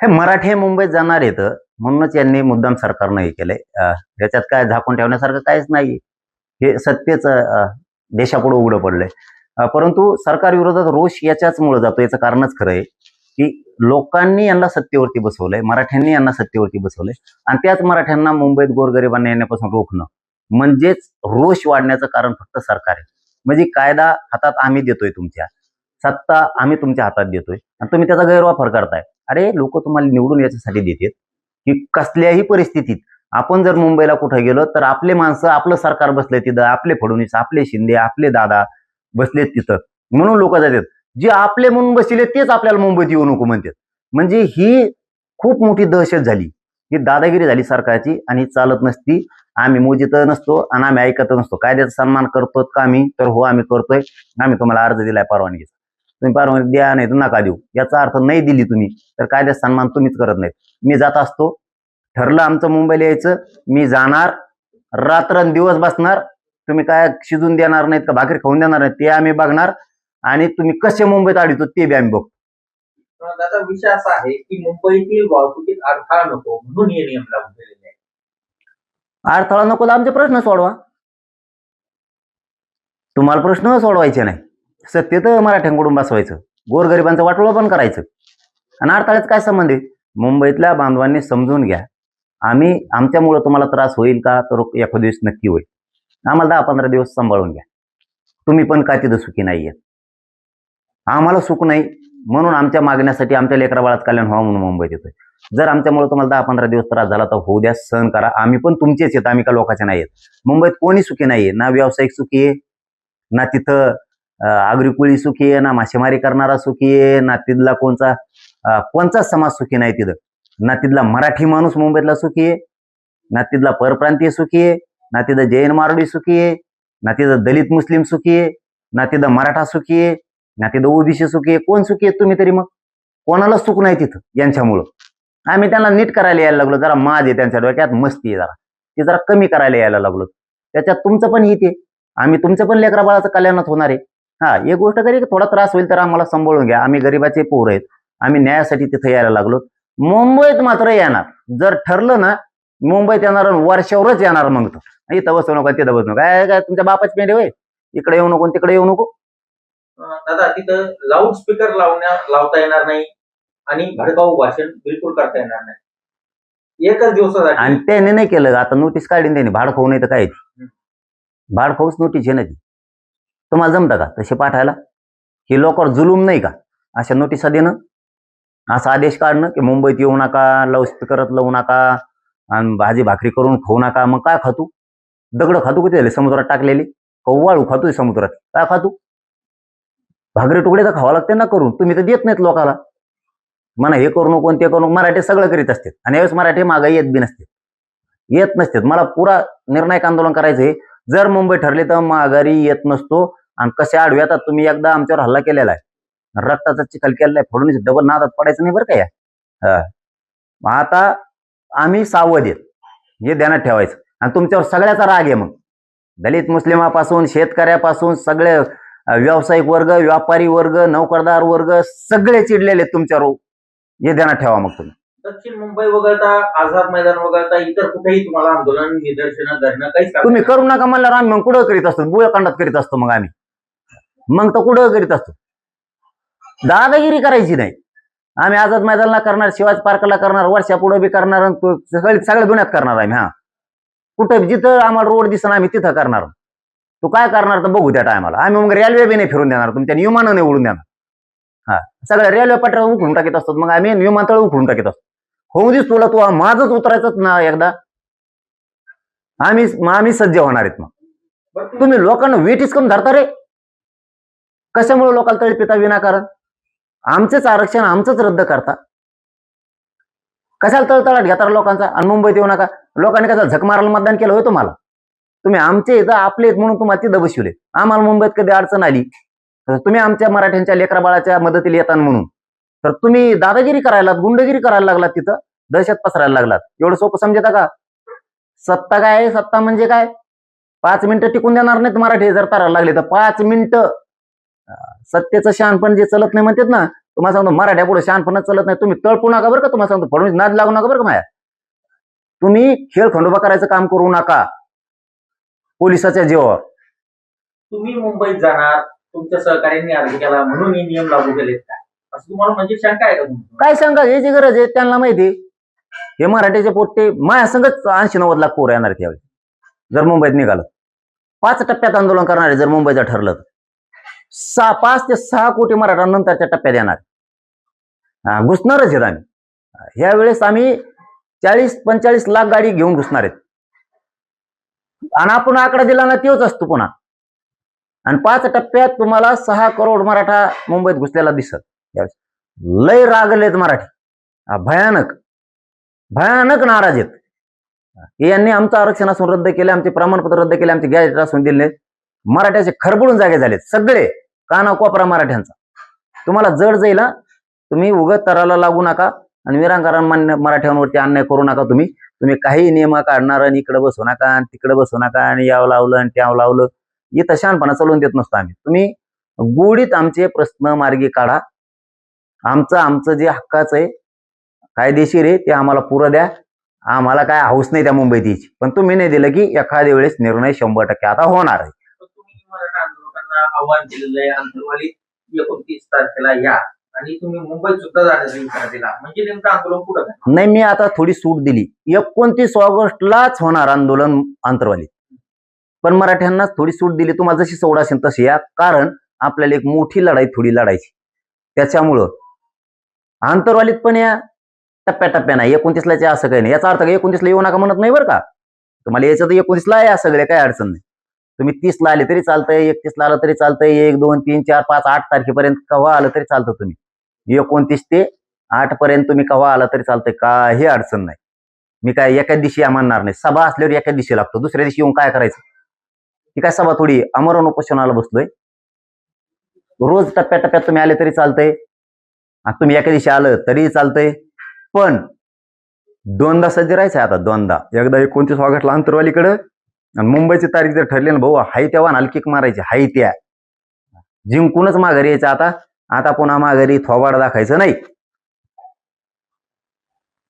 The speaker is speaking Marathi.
हे मराठे मुंबईत जाणार आहेत म्हणूनच यांनी मुद्दाम सरकारनं हे केलंय. याच्यात काय झाकून ठेवण्यासारखं काहीच नाही. हे सत्तेच देशापुढे उघडं पडलंय. परंतु सरकार विरोधात रोष याच्याचमुळे जातो. याचं कारणच खरं आहे की लोकांनी यांना सत्तेवरती बसवलंय, मराठ्यांनी यांना सत्तेवरती बसवलंय आणि त्याच मराठ्यांना मुंबईत गोरगरिबांना येण्यापासून रोखणं म्हणजेच रोष वाढण्याचं कारण फक्त सरकार आहे. म्हणजे कायदा हातात आम्ही देतोय, तुमच्या सत्ता आम्ही तुमच्या हातात देतोय आणि तुम्ही त्याचा गैरवापर करताय. अरे लोक तुम्हाला निवडून याच्यासाठी देतात की कसल्याही परिस्थितीत आपण जर मुंबईला कुठे गेलो तर आपले माणसं, आपलं सरकार बसले तिथं, आपले फडणवीस, आपले शिंदे, आपले दादा बसलेत तिथं, म्हणून लोक जातात. जे आपले म्हणून बसले तेच आपल्याला मुंबईत येऊ नको म्हणतात. म्हणजे ही खूप मोठी दहशत झाली, ही दादागिरी झाली सरकारची आणि चालत नसती. आम्ही मोजित नसतो आणि आम्ही ऐकत नसतो. कायद्याचा सन्मान करतो का आम्ही? तर हो, आम्ही करतोय. आम्ही तुम्हाला अर्ज दिलाय परवानगीचा, तुम्ही परवानगी द्या नाही तर नका देऊ. याचा अर्थ नाही दिली तुम्ही तर कायद्याचा सन्मान तुम्हीच करत नाहीत. मी जात असतो, ठरलं आमचं मुंबईला यायचं, मी जाणार, रात्रंदिवस बसणार. तुम्ही काय शिजून देणार नाहीत का भाकरी खाऊन देणार नाहीत ते आम्ही बघणार आणि तुम्ही कसे मुंबईत अडवतो ते बी आम्ही बघतो. दादा, विषय असा आहे की मुंबईतील वाहतुकीत अडथळा नको म्हणून हे नियम लागू केलेले आहे. अडथळा नको तर आमचे प्रश्न सोडवा. तुम्हाला प्रश्न सोडवायचे नाही, सत्तेत मराठ्यांकडून बसवायचं, गोरगरिबांचं वाटोळं पण करायचं आणि अडथळ्यात काय संबंध आहे? मुंबईतल्या बांधवांनी समजून घ्या, आम्ही आमच्यामुळे तुम्हाला त्रास होईल का? तर एखाद दिवस नक्की होईल. आम्हाला 10-15 दिवस सांभाळून घ्या. तुम्ही पण काय तिथं सुखी नाहीये, आम्हाला सुख नाही म्हणून आमच्या मागण्यासाठी आमच्या लेकरा बाळात कल्याण व्हावं म्हणून मुंबईत येतोय. जर आमच्यामुळे तुम्हाला 10-15 दिवस त्रास झाला तर होऊ द्या, सहन करा. आम्ही पण तुमचेच आहेत, आम्ही का लोकांचे नाही आहेत. मुंबईत कोणी सुखी नाहीये, ना व्यावसायिक सुखी आहे, ना तिथं आगरीकुळी सुखी आहे, ना मासेमारी करणारा सुखी आहे, ना तिथला कोणचाच समाज सुखी नाही तिथं. ना तिथला मराठी माणूस मुंबईतला सुखी आहे, ना तिथला परप्रांतीय सुखी आहे, ना तिथं जैन मारडी सुखी आहे, ना तिथं दलित मुस्लिम सुखी आहे, ना तिथं मराठा सुखी आहे, ना तिथं ओबीसी सुखी आहे. कोण सुखी आहे तुम्ही तरी? मग कोणाला सुख नाही तिथं यांच्यामुळं. आम्ही त्यांना नीट करायला यायला लागलो, जरा माज आहे त्यांच्या डोक्यात, मस्ती आहे जरा, ती जरा कमी करायला यायला लागलो. त्याच्यात तुमचं पण हित आहे, आम्ही तुमचं पण लेकरा बाळाचं कल्याणात होणार आहे. हा, एक गोष्ट करी, थोडा त्रास होईल तर आम्हाला सांभाळून घ्या, आम्ही गरीबाचे पोर आहेत, आम्ही न्यायासाठी तिथे यायला लागलो. मुंबईत मात्र येणार, जर ठरलं ना मुंबईत येणार वर्षावरच येणार. मग तर इथं बसू नका, तिथं बसू नका, काय तुमच्या बापाची पेंडे होय, इकडे येऊ नको तिकडे येऊ नको. दादा, तिथं लाऊड स्पीकर लावता येणार नाही आणि भडकाऊ भाषण बिलकुल करता येणार नाही एकच दिवसासाठी. आणि त्याने नाही केलं, आता नोटीस काढून त्याने, भाड खाऊ नाही तर काय, भाड खाऊच नोटीस आहे ना ती. तुम्हाला जमतं का तसे पाठायला? हे लोकांवर जुलूम नाही का अशा नोटिसा देणं, असा आदेश काढणं की मुंबईत येऊ नका, लाऊडस्पीकरच लावू नका आणि भाजी भाकरी करून खाऊ नका? मग काय खातू? दगड खातू किती झाले समुद्रात टाकलेले? कव्वाळू खातोय समुद्रात, काय खातू? भाकरी तुकडे तर खावा लागते ना करून, तुम्ही तर देत नाहीत लोकाला. म्हणा हे करू नको ते करू नको, मराठी सगळं करीत असतात आणि यावेळेस मराठी मागे येत नसतात. मला पुरा निर्णायक आंदोलन करायचंय. जर मुंबई ठरली तर माघारी येत नसतो. आणि कसे आडवे येतात, तुम्ही एकदा आमच्यावर हल्ला केलेला आहे, रक्ताचा चिखल केलेला आहे, फोडून डबल नादात पडायचं नाही बरं का या. आता आम्ही सावध आहेत, हे ध्यानात ठेवायचं. आणि तुमच्यावर सगळ्याचा राग आहे, मग दलित मुस्लिमापासून शेतकऱ्यापासून सगळे व्यावसायिक वर्ग, व्यापारी वर्ग, नोकरदार वर्ग सगळे चिडलेले आहेत तुमच्यावर, हे ध्यानात ठेवा. मग तुम्ही दक्षिण मुंबई वगळता, आझाद मैदान वगळता इतर कुठेही तुम्हाला आंदोलन, निदर्शनं धरणं काहीच तुम्ही करू नका म्हणल्यावर आम्ही मग कुठं करीत असतो? बुळकांडात करीत असतो मग आम्ही, मग तर कुठं करीत असतो? दादागिरी करायची नाही. आम्ही आझाद मैदानला करणार, शिवाजी पार्कला करणार, वर्षा पुढे बी करणार, सगळ्या दुनियात करणार आम्ही. हा, कुठं जिथं आम्हाला रोड दिसणार आम्ही तिथं करणार. तू काय करणार तर बघू त्या टायमाला. आम्ही मग रेल्वे बी नाही फिरून देणार, तुमच्या विमानं नाही उडून देणार. हा, सगळ्या रेल्वे पटऱ्या उखडून टाकीत असतात, मग आम्ही विमानतळ उखडून टाकीत असतो. होऊ दिस तुला, तू माझंच उतरायचंच ना एकदा, आम्ही सज्ज होणार आहेत. मग तुम्ही लोकांना वेटीस करून धरता रे, कशामुळे लोकांना तळपिता विनाकारण? आमचंच आरक्षण आमचंच रद्द करता, कशाला तळतळाट घेता लोकांचा? आणि मुंबईत येऊ नका, लोकांनी कशाला झक मारायला मतदान केलं होय तुम्हाला? तुम्ही आमचे इथं आपले म्हणून तुम्हाला तिथं बसवले. आम्हाला मुंबईत कधी अडचण आली, तुम्ही आमच्या मराठ्यांच्या लेकरा बाळाच्या मदतीला येतात म्हणून तर तुम्ही दादागिरी करायला, गुंडगिरी करायला लागलात, तिथं दहशत पसरायला लागलात. एवढं सोपं समजता का? सत्ता काय आहे? सत्ता म्हणजे काय? 5 मिनिटं टिकून देणार नाहीत मराठी जर तारायला लागले तर. 5 मिनिटं सत्तेचं शहाणपण जे चलत नाही म्हणतात ना, तुम्हाला सांगतो मराठ्या पुढे शहाणपणा चालत नाही. तुम्ही तळपू नका बरं का. तुम्हाला सांगतो फडणवीस नाद लागू नका बरं का माया. तुम्ही खेळ खंडोबा करायचं काम करू नका पोलिसाच्या जीवावर. तुम्ही मुंबईत जाणार, तुमच्या सहकार्यांनी अर्ज केला म्हणून हे नियम लागू केलेत काय, असं तुम्हाला म्हणजे शंका आहे का तुमची? काय सांगा याची गरज आहे त्यांना माहिती. हे मराठीचे पोट्टे माया संगच 80-90 लाख पोरं येणार त्यावेळी जर मुंबईत निघालं. 5 टप्प्यात आंदोलन करणार आहे जर मुंबईचं ठरलं तर. 5 ते 6 कोटी मराठा नंतरच्या टप्प्यात येणार. घुसणारच आहेत आम्ही. यावेळेस आम्ही 40-45 लाख गाडी घेऊन घुसणार आहेत. आणि आपण आकडा दिला ना तोच असतो पुन्हा. आणि 5 टप्प्यात तुम्हाला 6 करोड मराठा मुंबईत घुसलेला दिसत. लय रागलेत मराठी. भयानक भयानक नाराज आहेत. यांनी आमचं आरक्षण असून रद्द केले, आमचे प्रमाणपत्र रद्द केले, आमचे गॅजेट असून दिले. मराठ्याचे खरबडून जागे झालेत सगळे. काना कोपरा मराठ्यांचा. तुम्हाला जड जाईल. तुम्ही उगत तराला लागू नका आणि विरांगारां मराठ्यांवरती अन्याय करू नका. तुम्ही काही नियम काढणार आणि इकडे बसू नका आणि तिकडे बसू नका आणि यावं लावलं आणि त्यावं लावलं. इथं शहाणपणा चालवून देत नसतो आम्ही. तुम्ही गोडीत आमचे प्रश्न मार्गी काढा. आमचं जे हक्काचं आहे कायदेशीर आहे ते आम्हाला पुरं द्या. आम्हाला काय हाऊस नाही त्या मुंबईत यायची. पण तुम्ही नाही दिलं की एखाद्या वेळेस निर्णय 100% आता होणार आहे. तुम्ही मराठा आंदोलकांना आव्हान केलेलं आहे अंतरवालीत 29 तारखेला या आणि तुम्ही मुंबईत सुद्धा जाण्याचा इशारा दिला, म्हणजे नेमकं आंदोलन कुठं काय? नाही मी आता थोडी सूट दिली. 29 ऑगस्टलाच होणार आंदोलन आंतरवालीत. पण मराठ्यांनाच थोडी सूट दिली. तुम्हाला जशी सवड असेल तशी या. कारण आपल्याला एक मोठी लढाई थोडी लढायची. त्याच्यामुळं आंतरवालीत पण या टप्प्याटप्प्या नाही. 29लाच असं काही नाही. याचा अर्थ 29ला येऊ नका म्हणत नाही बरं का. तुम्हाला यायचं तर 29ला या सगळे, काही अडचण नाही. तुम्ही 30ला आले तरी चालतंय, 31ला आलं तरी चालतंय, 1, 2, 3, 4, 5, 8 तारखेपर्यंत केव्हा आलं तरी चालतं. तुम्ही 29 ते 8 पर्यंत तुम्ही केव्हा आला तरी चालतंय, काही अडचण नाही. मी काय एका दिवशी या म्हणणार नाही. सभा असल्यावर एका दिवशी लागतो. दुसऱ्या दिवशी येऊन काय करायचं? ही काय सभा थोडी आमरण उपोषणाला बसलोय. रोज टप्प्याटप्प्यात तुम्ही आले तरी चालतंय. तुम्ही एका दिवशी आलं तरी चालतंय. पण 2दा सज्ज राहायचं आता. 2दा. एकदा 29 ऑगस्टला आंतरवालीकडं आणि मुंबईची तारीख जर ठरली ना भाऊ, हाय तेव्हा हलकीक मारायची. हाय त्या जिंकूनच माघारी यायचं. आता पुन्हा माघारी थोबाड दाखायचं नाही.